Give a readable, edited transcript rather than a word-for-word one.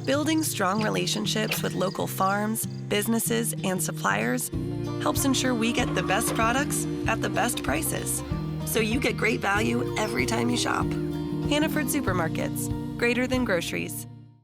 Building strong relationships with local farms, businesses, and suppliers helps ensure we get the best products at the best prices, so you get great value every time you shop. Hannaford Supermarkets, greater than groceries.